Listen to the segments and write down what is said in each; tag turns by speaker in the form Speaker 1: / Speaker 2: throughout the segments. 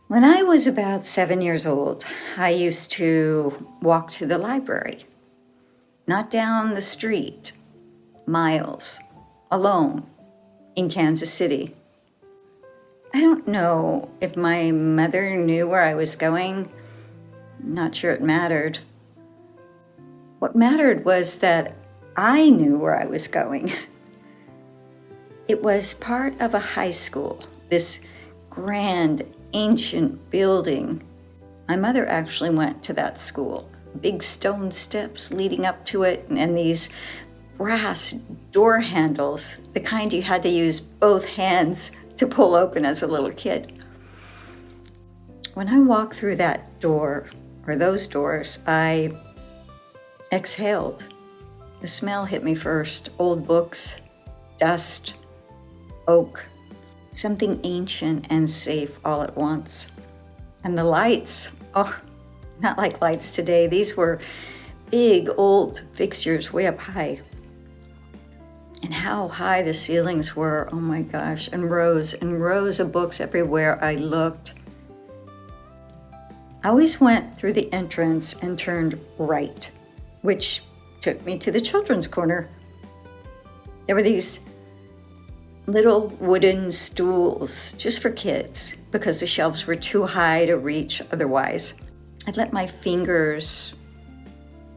Speaker 1: When I was about 7 years old, I used to walk to the library, not down the street, miles, alone in Kansas City. I don't know if my mother knew where I was going. I'm not sure it mattered. What mattered was that I knew where I was going. It was part of a high school, this grand, ancient building. My mother actually went to that school. Big stone steps leading up to it, and these brass door handles, the kind you had to use both hands to pull open as a little kid. When I walked through that door, or those doors, I exhaled. The smell hit me first. Old books, dust, oak, something ancient and safe all at once. And the lights, not like lights today. These were big old fixtures way up high. And how high the ceilings were, oh my gosh, and rows of books everywhere I looked. I always went through the entrance and turned right, which took me to the children's corner. There were these little wooden stools just for kids because the shelves were too high to reach otherwise. I'd let my fingers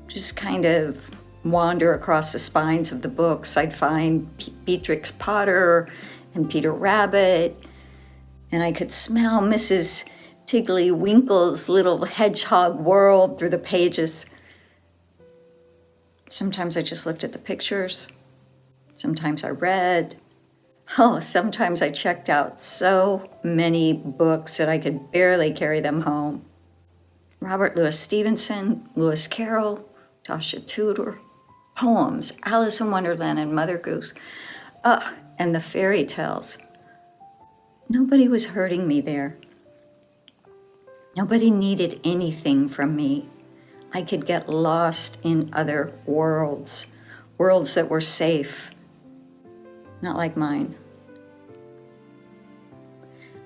Speaker 1: just kind of wander across the spines of the books. I'd find Beatrix Potter and Peter Rabbit, and I could smell Mrs. Tiggly Winkle's little hedgehog world through the pages. Sometimes I just looked at the pictures. Sometimes I read. Sometimes I checked out so many books that I could barely carry them home. Robert Louis Stevenson, Lewis Carroll, Tasha Tudor, poems, Alice in Wonderland and Mother Goose, and the fairy tales. Nobody was hurting me there. Nobody needed anything from me. I could get lost in other worlds that were safe. Not like mine.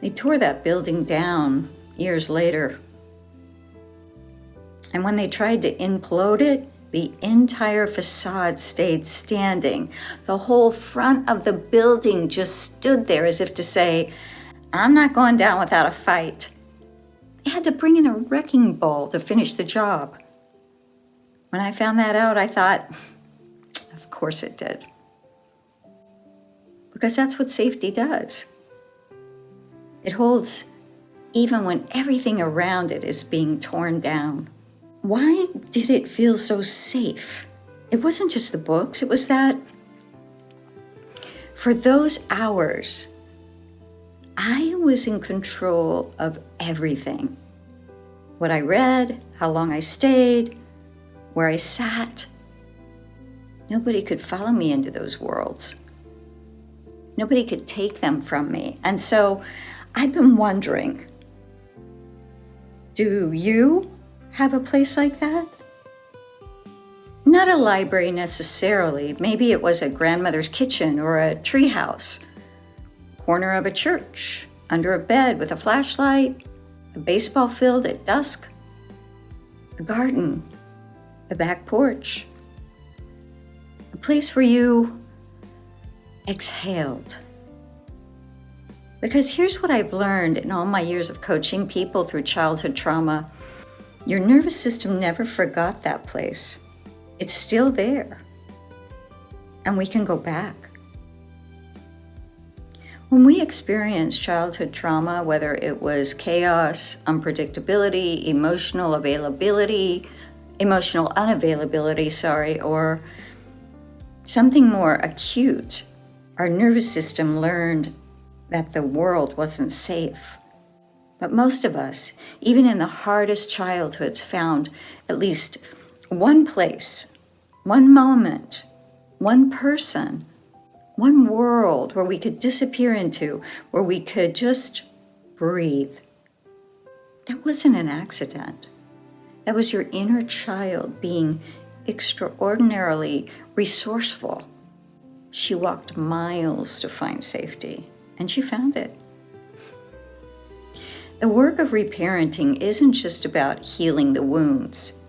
Speaker 1: They tore that building down years later. And when they tried to implode it, the entire facade stayed standing. The whole front of the building just stood there as if to say, I'm not going down without a fight. They had to bring in a wrecking ball to finish the job. When I found that out, I thought, of course it did. Because that's what safety does. It holds even when everything around it is being torn down. Why did it feel so safe? It wasn't just the books. It was that for those hours, I was in control of everything. What I read, how long I stayed, where I sat. Nobody could follow me into those worlds. Nobody could take them from me. And so I've been wondering, do you have a place like that? Not a library necessarily. Maybe it was a grandmother's kitchen or a treehouse, corner of a church, under a bed with a flashlight, a baseball field at dusk, a garden, a back porch, a place where you exhaled. Because here's what I've learned in all my years of coaching people through childhood trauma. Your nervous system never forgot that place. It's still there. And we can go back. When we experience childhood trauma, whether it was chaos, unpredictability, emotional unavailability, or something more acute, our nervous system learned that the world wasn't safe. But most of us, even in the hardest childhoods, found at least one place, one moment, one person, one world where we could disappear into, where we could just breathe. That wasn't an accident. That was your inner child being extraordinarily resourceful. She walked miles to find safety, and she found it. The work of reparenting isn't just about healing the wounds.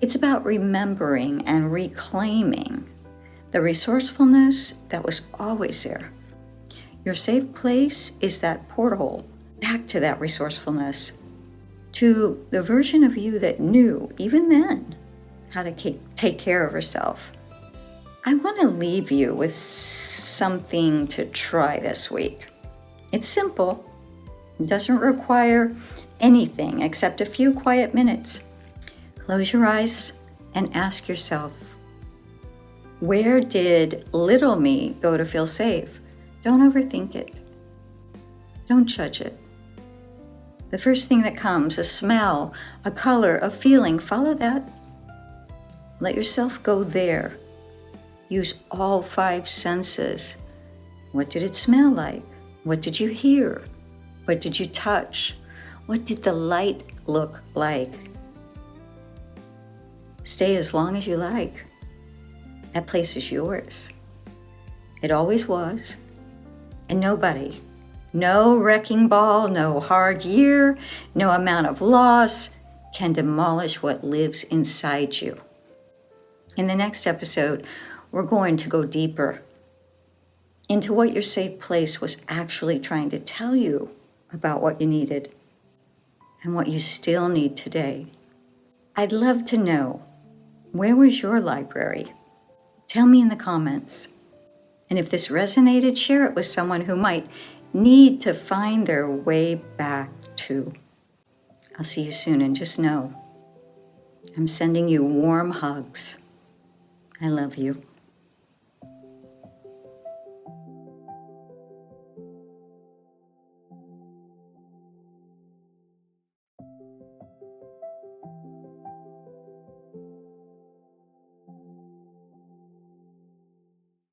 Speaker 1: It's about remembering and reclaiming the resourcefulness that was always there. Your safe place is that portal back to that resourcefulness, to the version of you that knew, even then, how to take care of herself. I want to leave you with something to try this week. It's simple. It doesn't require anything except a few quiet minutes. Close your eyes and ask yourself, where did little me go to feel safe? Don't overthink it. Don't judge it. The first thing that comes, a smell, a color, a feeling, follow that. Let yourself go there. Use all 5 senses. What did it smell like? What did you hear? What did you touch? What did the light look like? Stay as long as you like. That place is yours. It always was. And nobody, no wrecking ball, no hard year, no amount of loss can demolish what lives inside you. In the next episode, we're going to go deeper into what your safe place was actually trying to tell you about what you needed and what you still need today. I'd love to know, where was your library? Tell me in the comments. And if this resonated, share it with someone who might need to find their way back to. I'll see you soon, and just know, I'm sending you warm hugs. I love you.